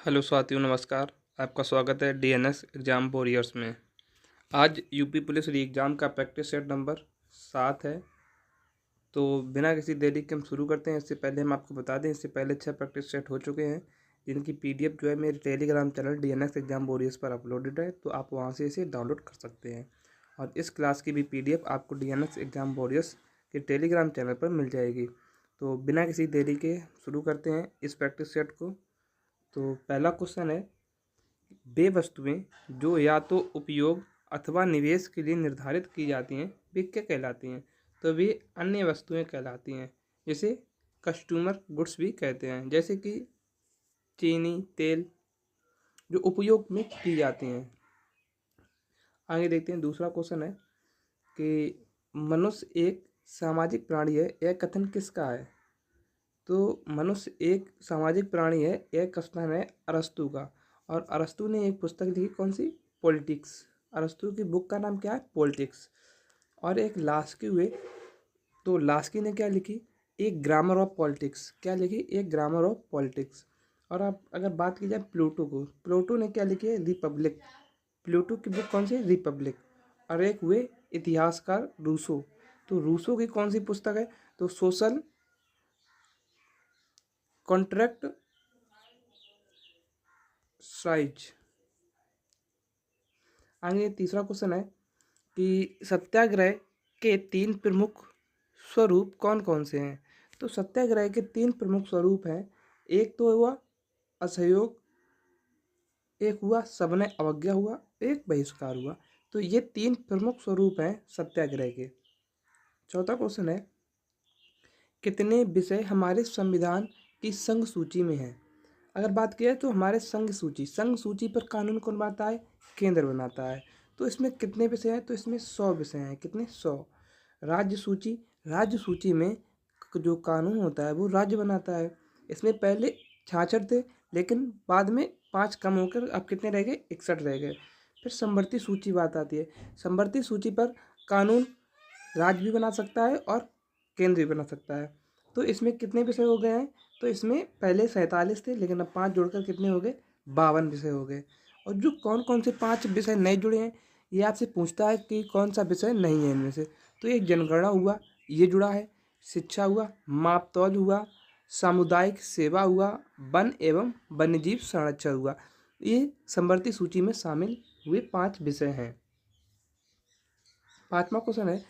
Hello साथियों, नमस्कार। आपका स्वागत है डीएनएस एग्ज़ाम वॉरियर्स में। आज यूपी पुलिस री एग्ज़ाम का प्रैक्टिस सेट नंबर 7 है। तो बिना किसी देरी के हम शुरू करते हैं। इससे पहले हम आपको बता दें, इससे पहले 6 प्रैक्टिस सेट हो चुके हैं, जिनकी पीडीएफ जो है मेरे Telegram channel DNS exam warriors पर अपलोडेड है। तो आप वहाँ से इसे डाउनलोड कर सकते हैं और इस क्लास की भी पीडीएफ आपको डीएनएस एग्ज़ाम वॉरियर्स के टेलीग्राम चैनल पर मिल जाएगी। तो बिना किसी देरी के शुरू करते हैं इस प्रैक्टिस सेट को। तो पहला क्वेश्चन है, वे वस्तुएं जो या तो उपयोग अथवा निवेश के लिए निर्धारित की जाती हैं वे क्या कहलाती हैं? तो वे अन्य वस्तुएं कहलाती हैं, जिसे कस्टमर गुड्स भी कहते हैं, जैसे कि चीनी, तेल, जो उपयोग में की जाती हैं। आगे देखते हैं, दूसरा क्वेश्चन है कि मनुष्य एक सामाजिक प्राणी है, यह कथन किसका है? तो मनुष्य एक सामाजिक प्राणी है, यह कथन है अरस्तू का। और अरस्तू ने एक पुस्तक लिखी, कौन सी? पॉलिटिक्स। अरस्तू की बुक का नाम क्या है? पॉलिटिक्स। और एक लास्की हुए, तो लास्की ने क्या लिखी? एक ग्रामर ऑफ पॉलिटिक्स। क्या लिखी? एक ग्रामर ऑफ पॉलिटिक्स। और आप अगर बात की जाए प्लूटो को, प्लूटो ने क्या लिखी है? रिपब्लिक। प्लूटो की बुक कौन सी है? रिपब्लिक। और एक हुए इतिहासकार रूसो, तो रूसो की कौन सी पुस्तक है? तो सोशल कॉन्ट्रैक्ट साइज। आगे तीसरा क्वेश्चन है कि सत्याग्रह के 3 प्रमुख स्वरूप कौन कौन से हैं? तो सत्याग्रह के 3 प्रमुख स्वरूप हैं। एक तो हुआ असहयोग, एक हुआ सविनय अवज्ञा हुआ, एक बहिष्कार हुआ। तो ये 3 प्रमुख स्वरूप हैं सत्याग्रह के। चौथा क्वेश्चन है, कितने विषय हमारे संविधान की संघ सूची में हैं? अगर बात की जाए तो हमारे संघ सूची पर कानून कौन बनाता है? केंद्र बनाता है। तो इसमें कितने विषय हैं? तो इसमें 100 विषय हैं। कितने? 100। राज्य सूची में जो कानून होता है वो राज्य बनाता है। इसमें पहले 66 थे, लेकिन बाद में 5 कम होकर अब कितने रह गए? 61 रह गए। फिर समवर्ती सूची बात आती है। समवर्ती सूची पर कानून राज्य भी बना सकता है और केंद्र भी बना सकता है। तो इसमें कितने विषय हो गए हैं? तो इसमें पहले 47 थे, लेकिन अब 5 जोड़कर कितने हो गए? 52 विषय हो गए। और जो कौन कौन से 5 विषय नए जुड़े हैं, ये आपसे पूछता है कि कौन सा विषय नहीं है इनमें से। तो एक जनगणना हुआ, ये जुड़ा है। शिक्षा हुआ, मापतौल हुआ, सामुदायिक सेवा हुआ, वन एवं वन्यजीव संरक्षण हुआ। ये समवर्ती सूची में शामिल हुए 5 विषय हैं। 5वां क्वेश्चन है,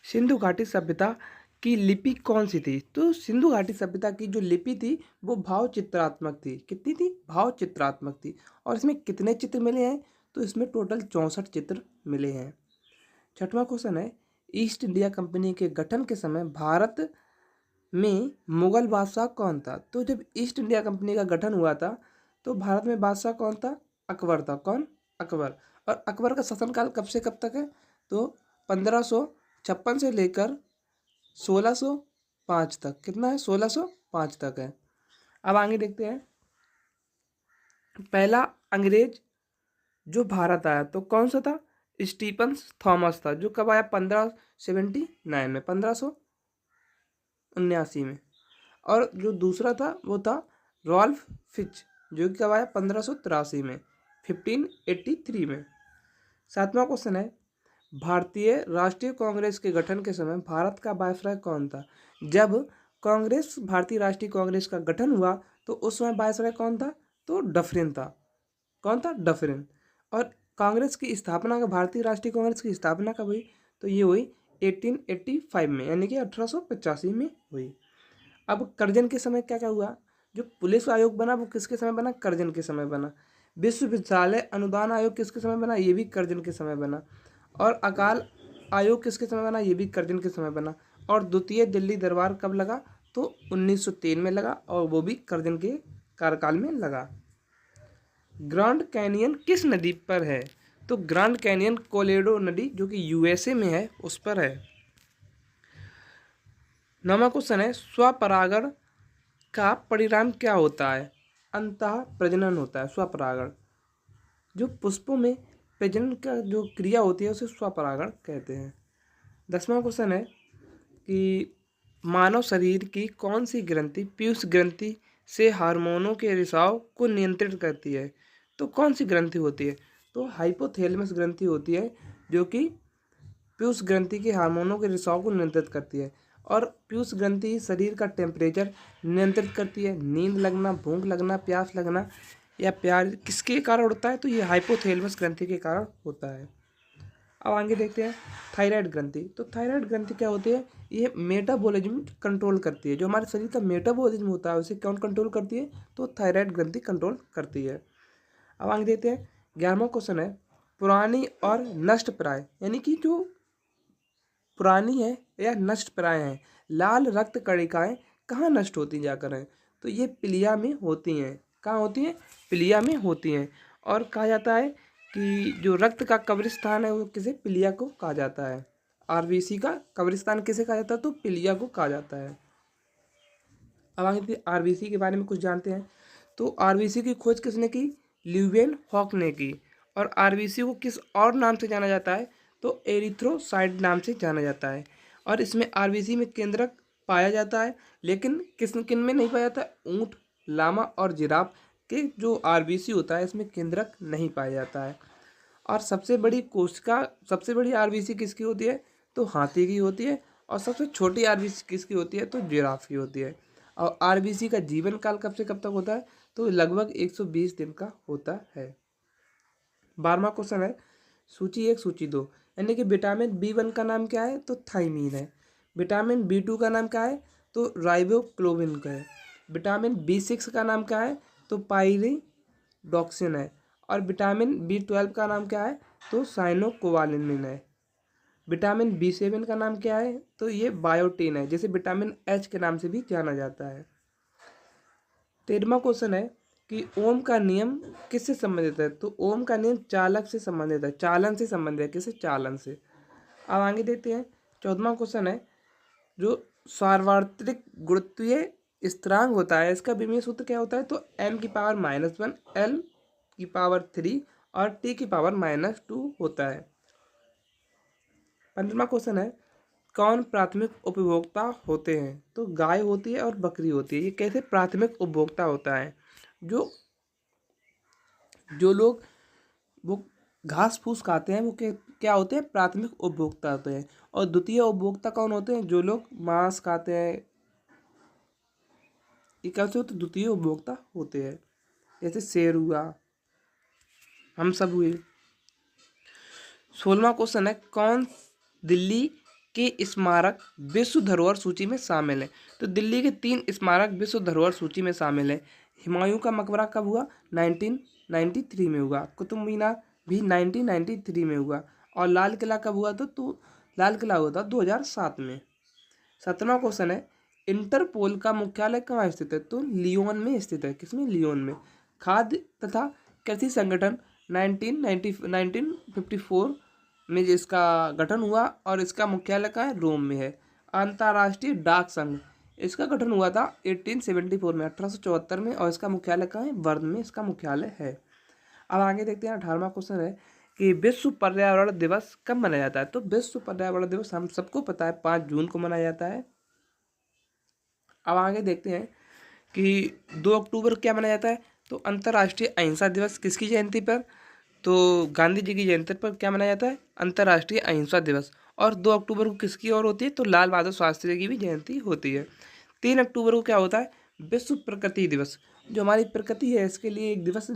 सिंधु घाटी सभ्यता की लिपि कौन सी थी? तो सिंधु घाटी सभ्यता की जो लिपि थी वो भाव चित्रात्मक थी। कितनी थी? भाव चित्रात्मक थी। और इसमें कितने चित्र मिले हैं? तो इसमें टोटल 64 चित्र मिले हैं। 6वां क्वेश्चन है, ईस्ट इंडिया कंपनी के गठन के समय भारत में मुगल बादशाह कौन था? तो जब ईस्ट इंडिया कंपनी का गठन हुआ था तो भारत में बादशाह कौन था? अकबर था। कौन? अकबर। और अकबर का शासनकाल कब से कब तक है? तो 1556 से लेकर 1605 तक। कितना है? 1605 तक है। अब आगे देखते हैं, पहला अंग्रेज जो भारत आया तो कौन सा था? स्टीफन थॉमस था, जो कब आया? 1579 में, 1579 में। और जो दूसरा था वो था रॉल्फ फिच, जो कि कब आया? 1583 में, 1583 में। 7वां क्वेश्चन है, भारतीय राष्ट्रीय कांग्रेस के गठन के समय भारत का वायसराय कौन था? जब भारतीय राष्ट्रीय कांग्रेस का गठन हुआ तो उस समय वायसराय कौन था? तो डफरिन था। कौन था? डफरिन। और कांग्रेस की स्थापना का, भारतीय राष्ट्रीय कांग्रेस की स्थापना कब हुई? तो ये हुई 1885 में, यानी कि 1885 में हुई। अब करजन के समय क्या क्या हुआ? जो पुलिस आयोग बना वो किसके समय बना? करजन के समय बना। विश्वविद्यालय अनुदान आयोग किसके समय बना? ये भी करजन के समय बना। और अकाल आयोग किसके समय बना? ये भी करजन के समय बना। और द्वितीय दिल्ली दरबार कब लगा? तो 1903 में लगा, और वो भी करजन के कार्यकाल में लगा। ग्रैंड कैनियन किस नदी पर है? तो ग्रैंड कैनियन कोलोराडो नदी, जो कि यूएसए में है, उस पर है। 9वां क्वेश्चन है, स्वपरागण का परिणाम क्या होता है? अंतः प्रजनन होता है स्वपरागण। जो पुष्पों में प्रजनन का जो क्रिया होती है उसे स्वपरागण कहते हैं। 10वां क्वेश्चन है कि मानव शरीर की कौन सी ग्रंथि पीयूष ग्रंथि से हार्मोनों के रिसाव को नियंत्रित करती है। तो कौन सी ग्रंथि होती है? तो हाइपोथैलेमस ग्रंथि होती है, जो कि पीयूष ग्रंथि के हार्मोनों के रिसाव को नियंत्रित करती है। और पीयूष ग्रंथि शरीर का टेम्परेचर नियंत्रित करती है। नींद लगना, भूख लगना, प्यास लगना या प्यार किसके कारण होता है? तो ये हाइपोथैलेमस ग्रंथि के कारण होता है। अब आगे देखते हैं थायराइड ग्रंथि। तो थायराइड ग्रंथि क्या होती है? ये मेटाबॉलिज्म कंट्रोल करती है। जो हमारे शरीर का मेटाबॉलिज्म होता है उसे कौन कंट्रोल करती है? तो थायराइड ग्रंथि कंट्रोल करती है। अब आगे देखते हैं 11वां क्वेश्चन है पुरानी और नष्ट प्राय, यानी कि जो पुरानी है या नष्ट प्राय है, लाल रक्त कणिकाएं कहाँ नष्ट होती जाकर हैं? तो ये पिलिया में होती हैं। कहाँ होती हैं? पिलिया में होती हैं। और कहा जाता है कि जो रक्त का कब्रिस्तान है वो किसे? पिलिया को कहा जाता है। आरबीसी का कब्रिस्तान किसे कहा जाता है? तो पिलिया को कहा जाता है। अब आगे आरबीसी के बारे में कुछ जानते हैं। तो आरबीसी की खोज किसने की? ल्यूवेन हॉक ने की। और आरबीसी को किस और नाम से जाना जाता है? तो एरिथ्रोसाइट नाम से जाना जाता है। और इसमें आरबीसी में केंद्रक पाया जाता है, लेकिन किन में नहीं पाया जाता? ऊँट, लामा और जिराफ के जो आरबीसी होता है इसमें केंद्रक नहीं पाया जाता है। और सबसे बड़ी कोशिका, सबसे बड़ी आरबीसी किसकी होती है? तो हाथी की होती है। और सबसे छोटी आरबीसी किसकी होती है? तो जिराफ की होती है। और आरबीसी का जीवन काल कब से कब तक होता है? तो लगभग 120 दिन का होता है। 12वां क्वेश्चन है सूची 1 सूची 2, यानी कि विटामिन B1 का नाम क्या है? तो थाइमीन है। विटामिन B2 का नाम क्या है? तो राइबोक्लोविन का है। विटामिन B6 का नाम क्या है? तो पायरिडॉक्सिन है। और विटामिन B12 का नाम क्या है? तो साइनोकोबालामिन है। विटामिन B7 का नाम क्या है? तो ये बायोटीन है, जिसे विटामिन H के नाम से भी जाना जाता है। 13वां क्वेश्चन है कि ओम का नियम किससे संबंधित है? तो ओम का नियम चालक से संबंधित है, चालन से संबंधित है। किससे? चालन से। अब आगे देखते हैं 14वां क्वेश्चन है जो सार्वत्रिक गुरुत्वीय स्थिरांक होता है इसका विमीय सूत्र क्या होता है? तो m⁻⁻1 l⁻3 और t⁻⁻2 होता है। 15वां क्वेश्चन है कौन प्राथमिक उपभोक्ता होते हैं? तो गाय होती है और बकरी होती है। ये कैसे प्राथमिक उपभोक्ता होता है? जो जो लोग वो घास फूस खाते हैं वो क्या होते हैं? प्राथमिक उपभोक्ता होते हैं। और द्वितीय उपभोक्ता कौन होते हैं? जो लोग मांस खाते हैं, ये कैसे होते? द्वितीय उपभोक्ता होते हैं। जैसे शेर हुआ, हम सब हुए। 16वां क्वेश्चन है कौन दिल्ली के स्मारक विश्व धरोहर सूची में शामिल है? तो दिल्ली के 3 स्मारक विश्व धरोहर सूची में शामिल है। हुमायूं का मकबरा कब हुआ? 1993 में हुआ। कुतुब मीनार भी 1993 में हुआ। और लाल किला कब हुआ? तो लाल किला हुआ था 2007 में। 17वां क्वेश्चन है इंटरपोल का मुख्यालय कहाँ स्थित है? तो लियोन में स्थित है। किसमें? लियोन में। खाद्य तथा कृषि संगठन 1954 में इसका गठन हुआ और इसका मुख्यालय कहाँ है? रोम में है। अंतर्राष्ट्रीय डाक संघ, इसका गठन हुआ था 1874 में, 1874 में। और इसका मुख्यालय कहाँ है? बर्न में इसका मुख्यालय है। अब आगे देखते हैं 18वां क्वेश्चन है कि विश्व पर्यावरण दिवस कब मनाया जाता है? तो विश्व पर्यावरण दिवस हम सबको पता है 5 जून को मनाया जाता है। अब आगे देखते हैं कि 2 अक्टूबर को क्या मनाया जाता है? तो अंतर्राष्ट्रीय अहिंसा दिवस। किसकी जयंती पर? तो गांधी जी की जयंती पर क्या मनाया जाता है? अंतर्राष्ट्रीय अहिंसा दिवस। और 2 अक्टूबर को किसकी और होती है? तो लाल बहादुर शास्त्री की भी जयंती होती है। 3 अक्टूबर को क्या होता है? विश्व प्रकृति दिवस। जो हमारी प्रकृति है इसके लिए एक दिवस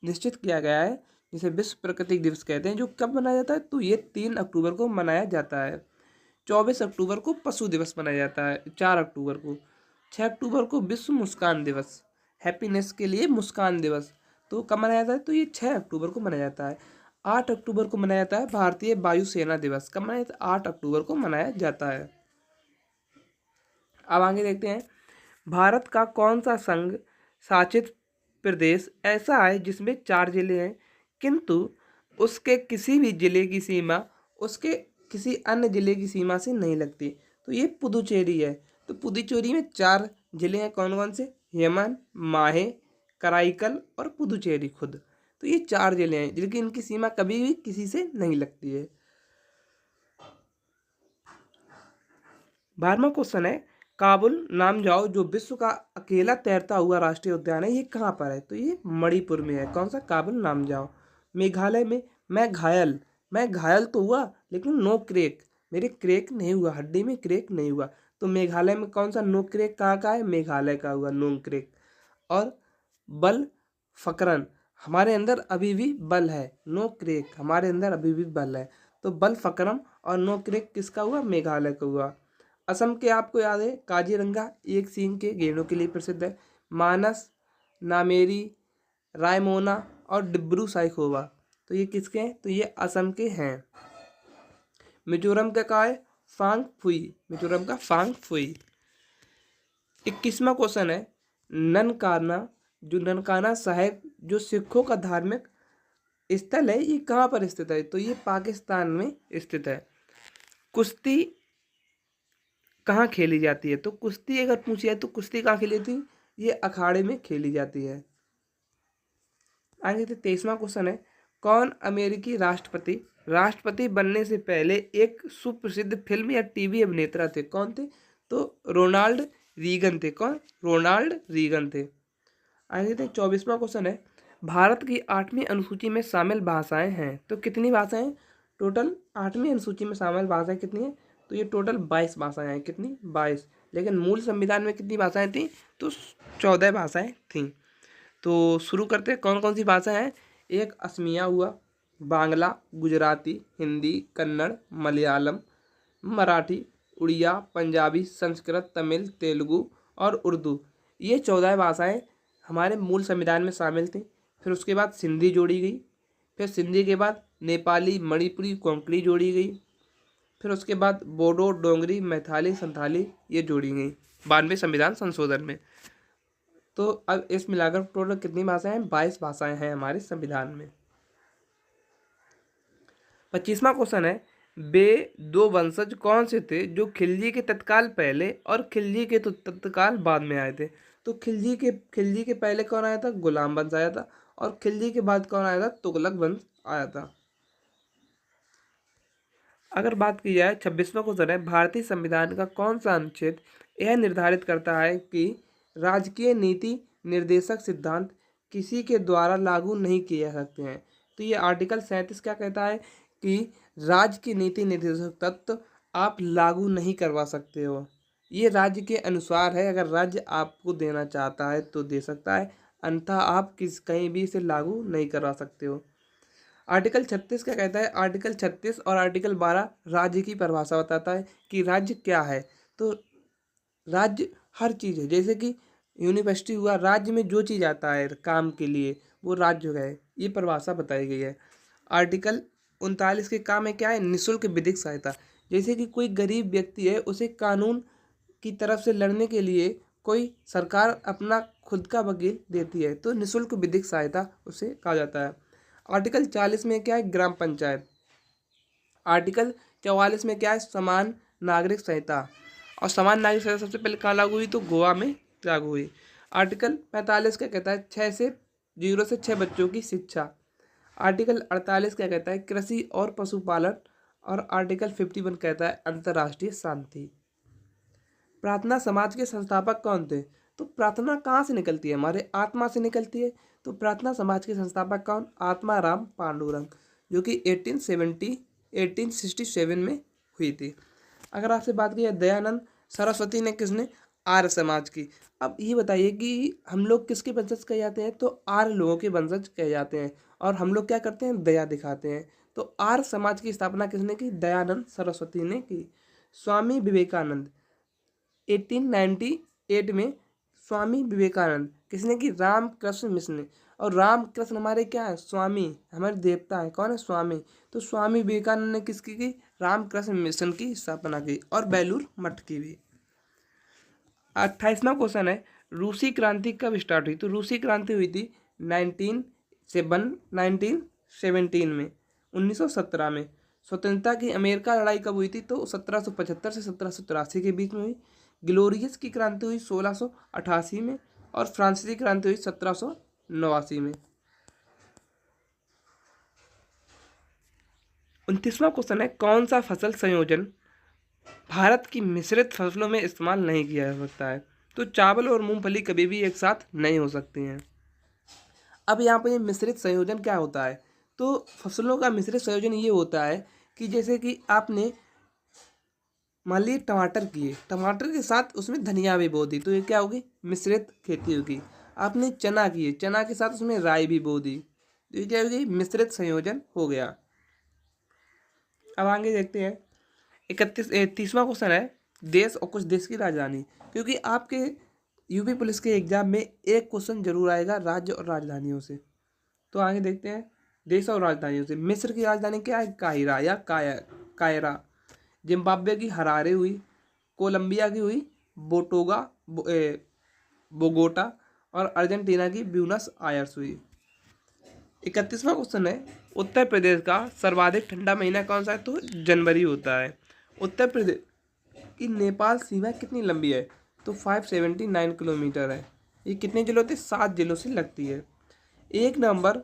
निश्चित किया गया है जिसे विश्व प्रकृति दिवस कहते हैं, जो कब मनाया जाता है? तो ये 3 अक्टूबर को मनाया जाता है। 24 अक्टूबर को पशु दिवस मनाया जाता है। 4 अक्टूबर को। 6 अक्टूबर को विश्व मुस्कान दिवस, हैप्पीनेस के लिए मुस्कान दिवस। तो कब मनाया जाता है? तो ये 6 अक्टूबर को मनाया जाता है। 8 अक्टूबर को मनाया जाता है भारतीय वायुसेना दिवस। कब मनाया जाता है? 8 अक्टूबर को मनाया जाता है। अब आगे देखते हैं भारत का कौन सा संघ शासित प्रदेश ऐसा है जिसमें 4 जिले हैं किंतु उसके किसी भी जिले की सीमा उसके किसी अन्य जिले की सीमा से नहीं लगती? तो ये पुदुचेरी है। तो पुदुचेरी में 4 जिले हैं। कौन कौन से? यमन, माहे, कराईकल और पुदुचेरी खुद। तो ये 4 जिले हैं जिनकी इनकी सीमा कभी भी किसी से नहीं लगती है। 12वां क्वेश्चन है काबुल नामजाओ जो विश्व का अकेला तैरता हुआ राष्ट्रीय उद्यान है, ये कहाँ पर है? तो ये मणिपुर में है। कौन सा? काबुल नामजाओ। मेघालय में मैं घायल तो हुआ लेकिन नो क्रैक, मेरे क्रैक नहीं हुआ, हड्डी में क्रैक नहीं हुआ। तो मेघालय में कौन सा नो क्रैक कहाँ का है? मेघालय का हुआ नो क्रैक। और बल फकरन, हमारे अंदर अभी भी बल है, नो क्रैक, हमारे अंदर अभी भी बल है। तो बल फकरम और नो क्रैक किसका हुआ? मेघालय का हुआ। असम के आपको याद है काजीरंगा एक सींग के गेंडों के लिए प्रसिद्ध है। मानस, नामेरी, रायमोना और डिब्रू साइखोवा, तो ये किसके हैं? तो ये असम के हैं। मिजोरम का कहा है? फांग फुई, मिजोरम का फांग फुई। 21वां क्वेश्चन है ननकाना, जो ननकाना साहिब जो सिखों का धार्मिक स्थल है, ये कहाँ पर स्थित है? तो ये पाकिस्तान में स्थित है। कुश्ती कहाँ खेली जाती है? तो कुश्ती अगर पूछी जाए तो कुश्ती कहाँ खेली जाती है? ये अखाड़े में खेली जाती है। आगे 23वां क्वेश्चन है कौन अमेरिकी राष्ट्रपति बनने से पहले एक सुप्रसिद्ध फिल्म या टीवी अभिनेता थे? कौन थे? तो रोनाल्ड रीगन थे। कौन? रोनाल्ड रीगन थे। आगे 24वां क्वेश्चन है भारत की 8वीं अनुसूची में शामिल भाषाएं हैं, तो कितनी भाषाएं? टोटल 8वीं अनुसूची में शामिल भाषाएं कितनी है? तो ये टोटल 22 भाषाएं हैं। कितनी? 22। लेकिन मूल संविधान में कितनी भाषाएं थी? तो 14 भाषाएं थीं। तो शुरू करते हैं कौन कौन सी भाषा हैं। एक असमिया हुआ, बांग्ला, गुजराती, हिंदी, कन्नड़, मलयालम, मराठी, उड़िया, पंजाबी, संस्कृत, तमिल, तेलुगु और उर्दू। ये 14 भाषाएं हमारे मूल संविधान में शामिल थी। फिर उसके बाद सिंधी जोड़ी गई, फिर सिंधी के बाद नेपाली, मणिपुरी, कोंकणी जोड़ी गई, फिर उसके बाद बोडो, डोंगरी, मैथाली, संथाली ये जोड़ी गई 92वें संविधान संशोधन में। तो अब इस मिलाकर टोटल कितनी भाषाएं हैं? 22 भाषाएं हैं हमारे संविधान में। 25वां क्वेश्चन है वे दो वंशज कौन से थे जो खिलजी के तत्काल पहले और खिलजी के तो तत्काल बाद में आए थे? तो खिलजी के पहले कौन आया था? गुलाम वंश आया था। और खिलजी के बाद कौन आया था? तुगलक वंश आया था। अगर बात की जाए 26वां क्वेश्चन है भारतीय संविधान का कौन सा अनुच्छेद यह निर्धारित करता है कि राजकीय नीति निर्देशक सिद्धांत किसी के द्वारा लागू नहीं किए जा सकते हैं? तो ये आर्टिकल 37 क्या कहता है कि राज्य की नीति निर्देशक तत्व आप लागू नहीं करवा सकते हो। ये राज्य के अनुसार है, अगर राज्य आपको देना चाहता है तो दे सकता है, अन्यथा आप कहीं भी इसे लागू नहीं करवा सकते हो। आर्टिकल 36 क्या कहता है? आर्टिकल 36 और आर्टिकल 12 राज्य की परिभाषा बताता है कि राज्य क्या है। तो राज्य हर चीज़ है, जैसे कि यूनिवर्सिटी हुआ, राज्य में जो चीज़ आता है काम के लिए वो राज्य है, ये परिभाषा बताई गई है। आर्टिकल 39 के काम में क्या है? निःशुल्क विधिक सहायता, जैसे कि कोई गरीब व्यक्ति है उसे कानून की तरफ से लड़ने के लिए कोई सरकार अपना खुद का वकील देती है, तो निःशुल्क विधिक सहायता उसे कहा जाता है। आर्टिकल 40 में क्या है? ग्राम पंचायत। आर्टिकल 44 में क्या है? समान नागरिक संहिता। और समान नागरिक संहिता सबसे पहले कहाँ लागू हुई? तो गोवा में लागू हुई। आर्टिकल 45 क्या कहता है? 0 से 6 बच्चों की शिक्षा। आर्टिकल 48 क्या कहता है? कृषि और पशुपालन। और आर्टिकल 51 कहता है अंतर्राष्ट्रीय शांति। प्रार्थना समाज के संस्थापक कौन थे? तो प्रार्थना कहाँ से निकलती है? हमारे आत्मा से निकलती है। तो प्रार्थना समाज के संस्थापक कौन? आत्माराम पांडुरंग, जो कि 1867 में हुई थी। अगर आपसे बात की जाए दयानंद सरस्वती ने किसने? आर्य समाज की। अब ये बताइए कि हम लोग किसके वंशज कहे जाते हैं? तो आर्य लोगों के वंशज कहे जाते हैं। और हम लोग क्या करते हैं? दया दिखाते हैं। तो आर्य समाज की स्थापना किसने की? दयानंद सरस्वती ने की। स्वामी विवेकानंद 1898 में स्वामी विवेकानंद किसने की? रामकृष्ण मिशन ने। और रामकृष्ण हमारे क्या है? स्वामी, हमारे देवता है। कौन है? स्वामी। तो स्वामी विवेकानंद ने किसकी की? रामकृष्ण मिशन की स्थापना की। और बेलूर मठ की भी। 28वां क्वेश्चन है रूसी क्रांति कब स्टार्ट हुई? तो रूसी क्रांति हुई थी 1917 में, 1917 में। स्वतंत्रता की अमेरिका लड़ाई कब हुई थी? तो 1775 से 1783 के बीच में हुई। ग्लोरियस की क्रांति हुई 1688 में। और फ्रांसीसी क्रांति हुई 1789 में। 29वां क्वेश्चन है कौन सा फसल संयोजन भारत की मिश्रित फसलों में इस्तेमाल नहीं किया जा सकता है। तो चावल और मूंगफली कभी भी एक साथ नहीं हो सकती हैं। अब यहाँ पर ये मिश्रित संयोजन क्या होता है? तो फसलों का मिश्रित संयोजन ये होता है कि जैसे कि आपने मान लीजिए टमाटर किए, टमाटर के साथ उसमें धनिया भी बो दी, तो ये क्या होगी? मिश्रित खेती होगी। आपने चना किए, चना के साथ उसमें राई भी बो दी, तो ये क्या होगी? मिश्रित संयोजन हो गया। अब आगे देखते हैं 30वां क्वेश्चन है देश और कुछ देश की राजधानी। क्योंकि आपके यूपी पुलिस के एग्जाम में एक क्वेश्चन जरूर आएगा राज्य और राजधानियों से। तो आगे देखते हैं देश और राजधानियों से। मिस्र की राजधानी क्या है? काहिरा या कायरा। जिम्बाब्वे की हरारे हुई। कोलंबिया की हुई बोगोटा। और अर्जेंटीना की ब्यूनस आयर्स हुई। 31वां क्वेश्चन है उत्तर प्रदेश का सर्वाधिक ठंडा महीना कौन सा है? तो जनवरी होता है। उत्तर प्रदेश की नेपाल सीमा कितनी लंबी है? तो 579 किलोमीटर है। ये कितने जिलों से? 7 जिलों से लगती है। 1 नवंबर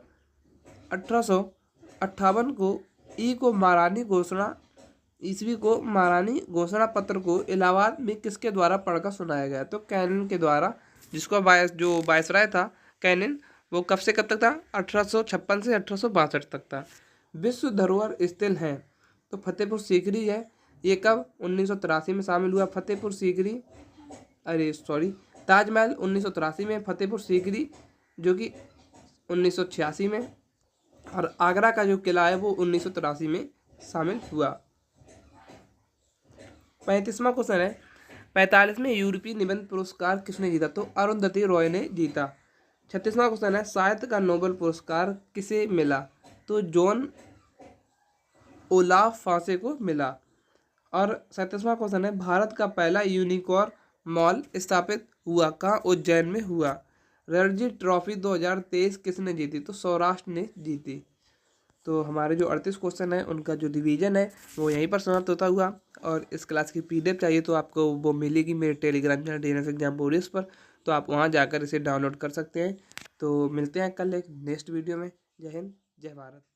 1858 को ईस्वी को महारानी घोषणा पत्र को इलाहाबाद में किसके द्वारा पढ़कर सुनाया गया? तो कैनिन के द्वारा, जिसको जो वायसराय था कैनिन, वो कब से कब तक था? 1856 से 1862 तक था। विश्व धरोहर स्थल है तो फतेहपुर सीकरी है। ये कब? 1983 में शामिल हुआ फतेहपुर सीकरी। ताजमहल 1983 में, फतेहपुर सीकरी जो कि 1986 में, और आगरा का जो किला है वो 1983 में शामिल हुआ। 35वां क्वेश्चन है 45वें यूरोपीय निबंध पुरस्कार किसने जीता? तो अरुंधति रॉय ने जीता। 36वां क्वेश्चन है साहित्य का नोबेल पुरस्कार किसे मिला? तो जॉन ओलाफ फांसे को मिला। और 37वां क्वेश्चन है भारत का पहला यूनिकॉर्न मॉल स्थापित हुआ कहाँ? उज्जैन में हुआ। रणजी ट्रॉफी 2023 किसने जीती? तो सौराष्ट्र ने जीती। तो हमारे जो 38 क्वेश्चन है उनका जो रिवीजन है वो यहीं पर समाप्त होता हुआ। और इस क्लास की पीडीएफ चाहिए तो आपको वो मिलेगी मेरे Telegram channel DNS exam warriors पर, तो आप वहाँ जाकर इसे डाउनलोड कर सकते हैं। तो मिलते हैं कल एक नेक्स्ट वीडियो में। जय हिंद, जय भारत।